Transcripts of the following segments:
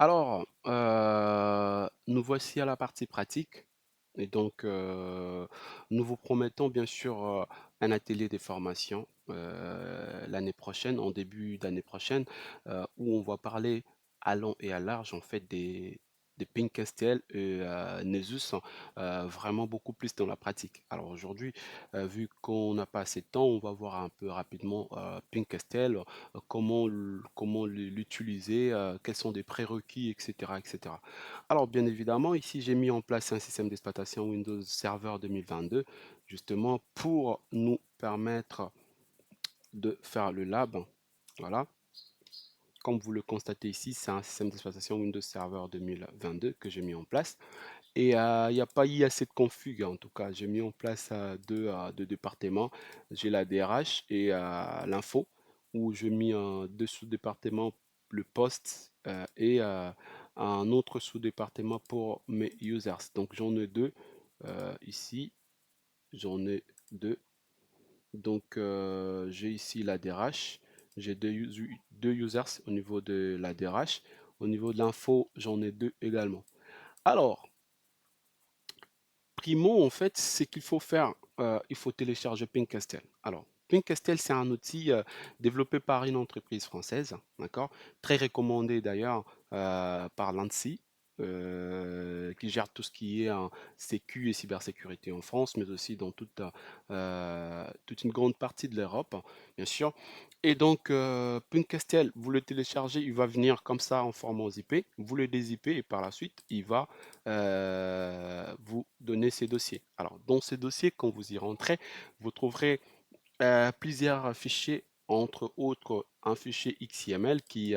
Alors, nous voici à la partie pratique et donc nous vous promettons bien sûr, un atelier des formations, l'année prochaine, en début d'année prochaine, où on va parler à long et à large en fait des Pinkestel et Nessus, vraiment beaucoup plus dans la pratique. Alors aujourd'hui, vu qu'on n'a pas assez de temps, on va voir un peu rapidement, Pinkestel, comment l'utiliser, quels sont des prérequis, et cetera, et cetera. Alors, bien évidemment, ici, j'ai mis en place un système d'exploitation Windows Server 2022, justement pour nous permettre de faire le lab. Voilà. Comme vous le constatez ici, c'est un système d'exploitation Windows Server 2022 que j'ai mis en place. Et il n'y a pas eu assez de config, en tout cas. J'ai mis en place deux départements. J'ai la DRH et l'info, où j'ai mis deux sous-départements, le poste et un autre sous-département pour mes users. Donc j'en ai deux ici, j'en ai deux. Donc j'ai ici la DRH, j'ai deux users au niveau de la DRH. Au niveau de l'info, j'en ai deux également. Alors, primo, en fait, c'est qu'il faut faire, il faut télécharger Pinkcastle. Alors, Pinkcastle, c'est un outil développé par une entreprise française, d'accord? Très recommandé d'ailleurs par l'ANSSI, qui gère tout ce qui est sécu et cybersécurité en France, mais aussi dans toute une grande partie de l'Europe, bien sûr. Et donc, Pinkcastle, vous le téléchargez, il va venir comme ça en format zip, vous le dézippez et par la suite, il va vous donner ces dossiers. Alors, dans ces dossiers, quand vous y rentrez, vous trouverez plusieurs fichiers, entre autres un fichier XML qui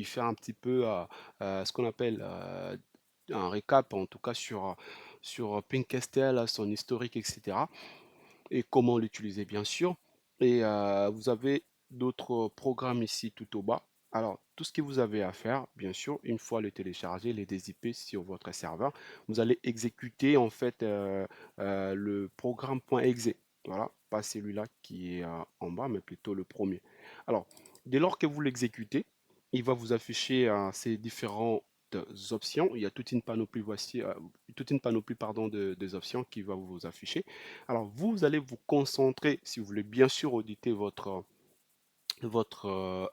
fait un petit peu ce qu'on appelle un récap, en tout cas sur Pinkcastle, son historique, etc. Et comment l'utiliser, bien sûr. Et vous avez d'autres programmes ici tout au bas. Alors, tout ce que vous avez à faire, bien sûr, une fois le téléchargé, les dézipper sur votre serveur, vous allez exécuter en fait le programme .exe. Voilà, pas celui-là qui est en bas, mais plutôt le premier. Alors, dès lors que vous l'exécutez, il va vous afficher ces différentes options. Il y a toute une panoplie, voici, toute une panoplie pardon, des options qui va vous afficher. Alors, vous allez vous concentrer, si vous voulez bien sûr auditer votre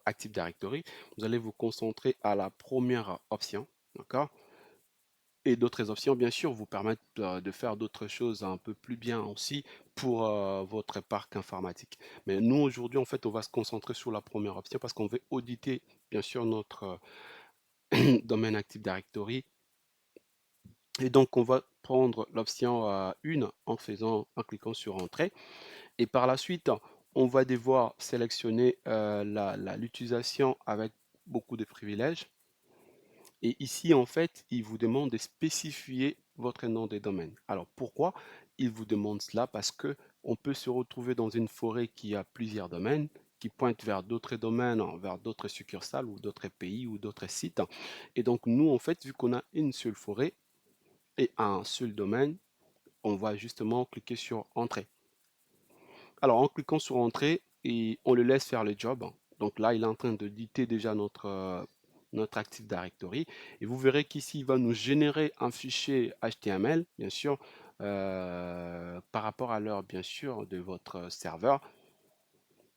Active Directory, vous allez vous concentrer à la première option, d'accord? Et d'autres options, bien sûr, vous permettent de faire d'autres choses un peu plus bien aussi pour votre parc informatique. Mais nous, aujourd'hui, en fait, on va se concentrer sur la première option parce qu'on veut auditer, bien sûr, notre domaine Active Directory. Et donc, on va prendre l'option 1 en cliquant sur Entrée. Et par la suite, on va devoir sélectionner l'utilisation avec beaucoup de privilèges. Et ici, en fait, il vous demande de spécifier votre nom de domaine. Alors, pourquoi il vous demande cela? Parce que on peut se retrouver dans une forêt qui a plusieurs domaines, qui pointent vers d'autres domaines, vers d'autres succursales ou d'autres pays ou d'autres sites. Et donc, nous, en fait, vu qu'on a une seule forêt et un seul domaine, on va justement cliquer sur Entrée. Alors, en cliquant sur Entrée, et on le laisse faire le job. Donc là, il est en train de dicter déjà notre Active Directory. Et vous verrez qu'ici, il va nous générer un fichier HTML, bien sûr, par rapport à l'heure, bien sûr, de votre serveur.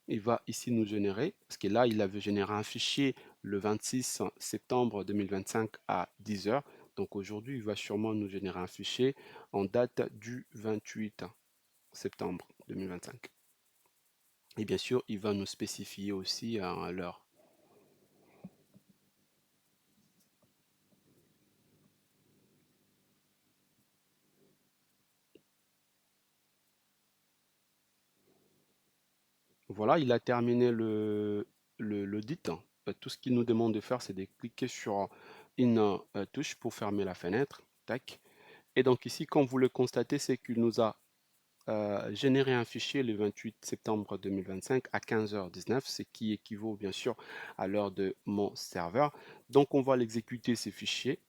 Il va ici nous générer, parce que là, il avait généré un fichier le 26 septembre 2025 à 10 heures. Donc aujourd'hui, il va sûrement nous générer un fichier en date du 28 septembre 2025. Et bien sûr, il va nous spécifier aussi l'heure. Voilà, il a terminé l'audit. Tout ce qu'il nous demande de faire, c'est de cliquer sur une touche pour fermer la fenêtre. Tac. Et donc ici, comme vous le constatez, c'est qu'il nous a généré un fichier le 28 septembre 2025 à 15h19, ce qui équivaut bien sûr à l'heure de mon serveur. Donc on va l'exécuter ces fichiers.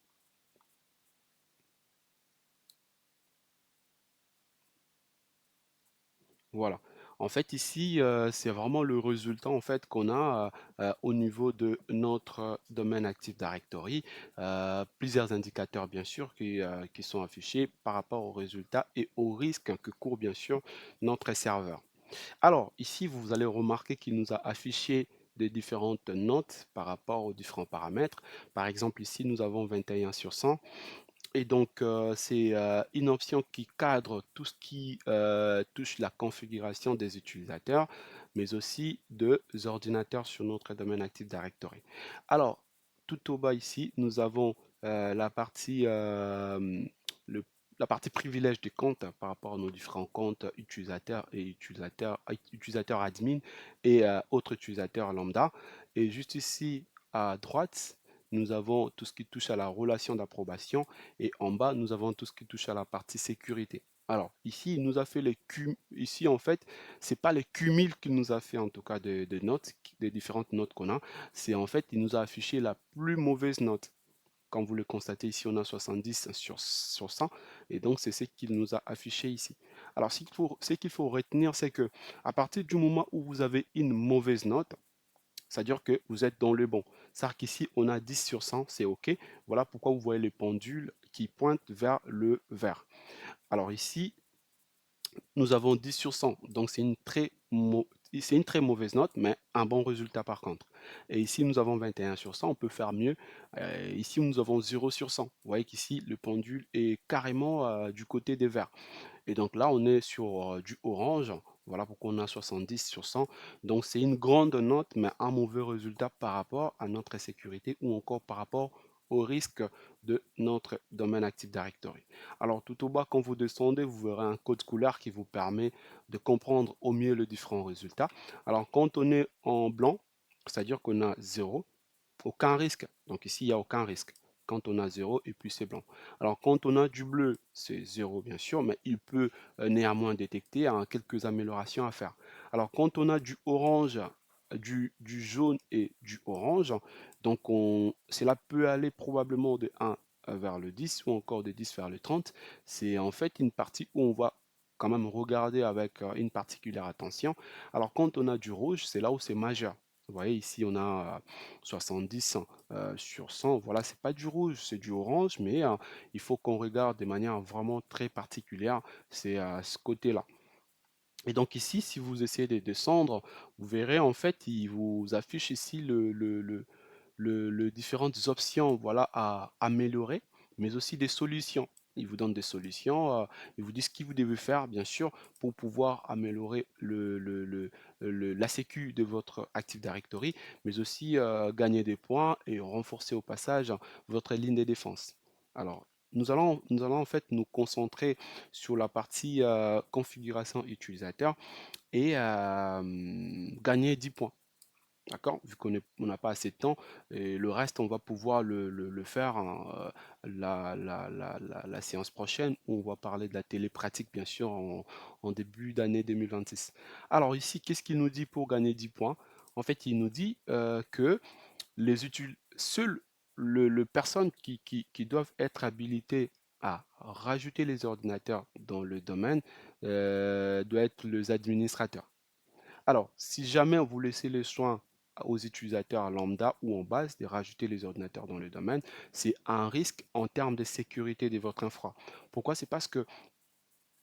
Voilà. En fait, ici, c'est vraiment le résultat en fait qu'on a, au niveau de notre domaine Active Directory. Plusieurs indicateurs bien sûr qui sont affichés par rapport aux résultats et aux risques que court bien sûr notre serveur. Alors ici, vous allez remarquer qu'il nous a affiché des différentes notes par rapport aux différents paramètres. Par exemple, ici, nous avons 21 sur 100. Et donc, c'est une option qui cadre tout ce qui touche la configuration des utilisateurs, mais aussi des ordinateurs sur notre domaine Active Directory. Alors, tout au bas ici, nous avons la partie, le- la partie privilège des comptes par rapport à nos différents comptes utilisateurs et utilisateurs admin et autres utilisateurs lambda. Et juste ici à droite, nous avons tout ce qui touche à la relation d'approbation et en bas, nous avons tout ce qui touche à la partie sécurité. Alors, ici, il nous a fait ici, en fait, c'est pas les cumuls qu'il nous a fait, en tout cas, de notes, des différentes notes qu'on a. C'est en fait, il nous a affiché la plus mauvaise note. Comme vous le constatez ici, on a 70 sur 100. Et donc, c'est ce qu'il nous a affiché ici. Alors, ce qu'il faut retenir, c'est que à partir du moment où vous avez une mauvaise note, c'est-à-dire que vous êtes dans le bon. C'est-à-dire qu'ici, on a 10 sur 100, c'est OK. Voilà pourquoi vous voyez les pendules qui pointent vers le vert. Alors ici, nous avons 10 sur 100, donc c'est une très mauvaise note, mais un bon résultat par contre. Et ici, nous avons 21 sur 100, on peut faire mieux. Ici, nous avons 0 sur 100. Vous voyez qu'ici, le pendule est carrément du côté des verts. Et donc là, on est sur du orange. Voilà pourquoi on a 70 sur 100. Donc c'est une grande note, mais un mauvais résultat par rapport à notre sécurité ou encore par rapport au risque de notre domaine Active Directory. Alors tout au bas, quand vous descendez, vous verrez un code couleur qui vous permet de comprendre au mieux les différents résultats. Alors quand on est en blanc, c'est-à-dire qu'on a zéro, aucun risque. Donc ici, il n'y a aucun risque. Quand on a zéro, et puis c'est blanc. Alors quand on a du bleu, c'est zéro bien sûr, mais il peut néanmoins détecter quelques améliorations à faire. Alors quand on a du orange, du jaune et du orange, donc cela peut aller probablement de 1 vers le 10 ou encore de 10 vers le 30. C'est en fait une partie où on va quand même regarder avec une particulière attention. Alors quand on a du rouge, c'est là où c'est majeur. Vous voyez, ici, on a 70 sur 100. Voilà, c'est pas du rouge, c'est du orange, mais il faut qu'on regarde de manière vraiment très particulière. C'est à ce côté-là. Et donc ici, si vous essayez de descendre, vous verrez en fait, il vous affiche ici le différentes options voilà, à améliorer, mais aussi des solutions. Il vous donne des solutions, il vous dit ce que vous devez faire, bien sûr, pour pouvoir améliorer la sécu de votre Active Directory, mais aussi gagner des points et renforcer au passage votre ligne de défense. Alors, nous allons en fait nous concentrer sur la partie configuration utilisateur et gagner 10 points. D'accord? Vu on n'a pas assez de temps, et le reste, on va pouvoir le faire la séance prochaine où on va parler de la télé pratique, bien sûr, en début d'année 2026. Alors ici, qu'est-ce qu'il nous dit pour gagner 10 points? En fait, il nous dit que seules les personnes qui doivent être habilitées à rajouter les ordinateurs dans le domaine doivent être les administrateurs. Alors, si jamais vous laissez le soin aux utilisateurs lambda ou en base de rajouter les ordinateurs dans le domaine, c'est un risque en termes de sécurité de votre infra. Pourquoi? C'est parce que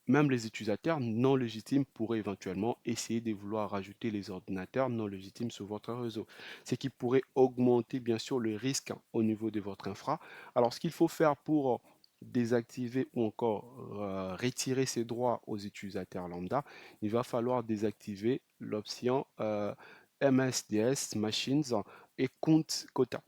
même les utilisateurs non légitimes pourraient éventuellement essayer de vouloir rajouter les ordinateurs non légitimes sur votre réseau, ce qui pourrait augmenter bien sûr le risque au niveau de votre infra. Alors, ce qu'il faut faire pour désactiver ou encore retirer ces droits aux utilisateurs lambda, il va falloir désactiver l'option MSDS Machines et compte quota.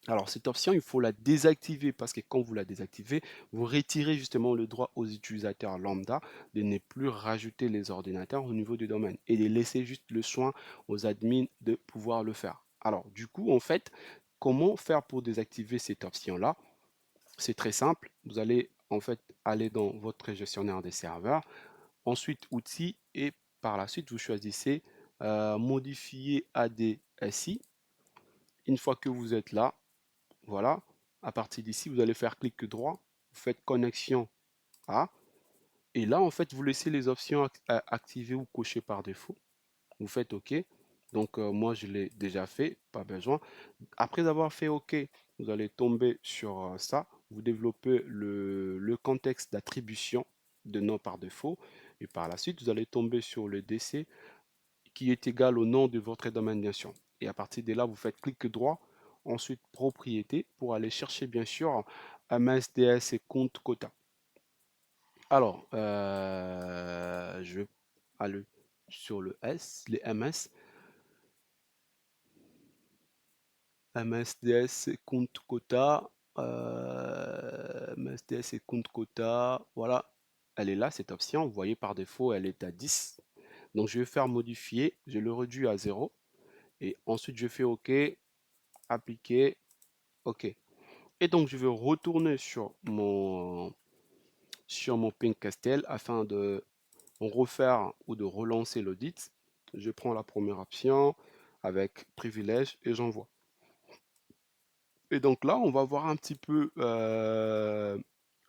Alors, cette option, il faut la désactiver parce que quand vous la désactivez, vous retirez justement le droit aux utilisateurs lambda de ne plus rajouter les ordinateurs au niveau du domaine et de laisser juste le soin aux admins de pouvoir le faire. Alors, du coup, en fait, comment faire pour désactiver cette option-là? C'est très simple. Vous allez en fait aller dans votre gestionnaire des serveurs, ensuite outils et par la suite, vous choisissez modifier ADSI. Une fois que vous êtes là, voilà. À partir d'ici, vous allez faire clic droit, vous faites connexion à. Et là, en fait, vous laissez les options activées ou cochées par défaut. Vous faites OK. Donc, moi, je l'ai déjà fait, pas besoin. Après avoir fait OK, vous allez tomber sur ça. Vous développez le contexte d'attribution de nom par défaut. Et par la suite, vous allez tomber sur le DC qui est égal au nom de votre domaine, bien sûr. Et à partir de là, vous faites clic droit, ensuite propriété pour aller chercher, bien sûr, MSDS et compte quota. Alors, je vais aller sur le S, les MS. MSDS et compte quota. MSDS et compte quota. Voilà, elle est là, cette option. Vous voyez, par défaut, elle est à 10. Donc, je vais faire modifier. Je le réduis à 0. Et ensuite, je fais OK, appliquer, OK. Et donc, je vais retourner sur mon Castel afin de refaire ou de relancer l'audit. Je prends la première option avec privilège et j'envoie. Et donc là, on va voir un petit peu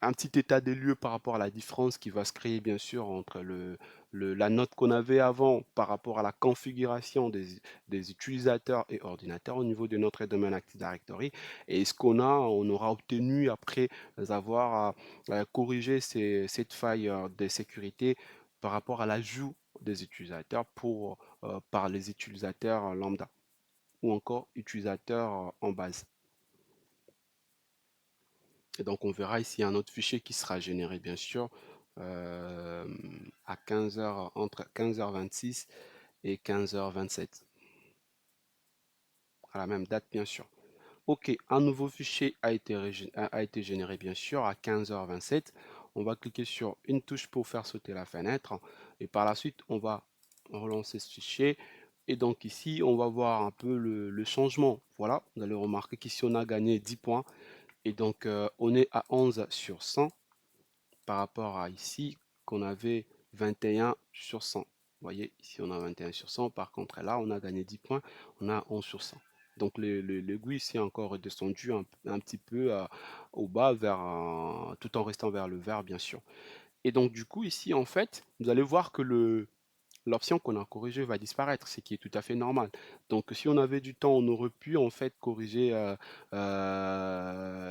un petit état des lieux par rapport à la différence qui va se créer bien sûr entre la note qu'on avait avant par rapport à la configuration des utilisateurs et ordinateurs au niveau de notre domaine Active Directory et ce on aura obtenu après avoir corrigé cette faille de sécurité par rapport à l'ajout des utilisateurs par les utilisateurs lambda ou encore utilisateurs en base. Et donc, on verra ici un autre fichier qui sera généré, bien sûr, euh, à 15h, entre 15h26 et 15h27, à la même date, bien sûr. OK, un nouveau fichier a été généré, bien sûr, à 15h27. On va cliquer sur une touche pour faire sauter la fenêtre. Et par la suite, on va relancer ce fichier. Et donc ici, on va voir un peu le changement. Voilà, vous allez remarquer qu'ici, on a gagné 10 points. Et donc, on est à 11 sur 100 par rapport à ici qu'on avait 21 sur 100. Vous voyez, ici on a 21 sur 100, par contre là on a gagné 10 points, on a 11 sur 100. Donc l'aiguille ici encore redescendu un petit peu au bas tout en restant vers le vert bien sûr. Et donc du coup ici en fait, vous allez voir que l'option qu'on a corrigée va disparaître, ce qui est tout à fait normal. Donc si on avait du temps, on aurait pu en fait corriger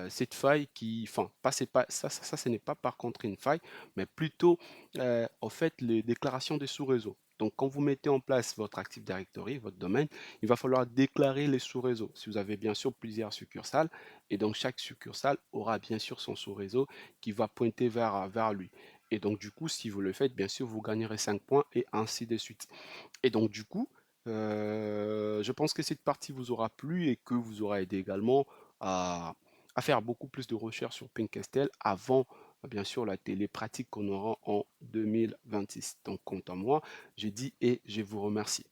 cette faille qui, enfin, pas, c'est pas, ça, ce n'est pas par contre une faille, mais plutôt en fait les déclarations des sous-réseaux. Donc quand vous mettez en place votre Active Directory, votre domaine, il va falloir déclarer les sous-réseaux. Si vous avez bien sûr plusieurs succursales, et donc chaque succursale aura bien sûr son sous-réseau qui va pointer vers lui. Et donc, du coup, si vous le faites, bien sûr, vous gagnerez 5 points et ainsi de suite. Et donc, du coup, je pense que cette partie vous aura plu et que vous aura aidé également à, à faire beaucoup plus de recherches sur Pinkestel avant, bien sûr, la télé pratique qu'on aura en 2026. Donc, quant à moi, je dis et je vous remercie.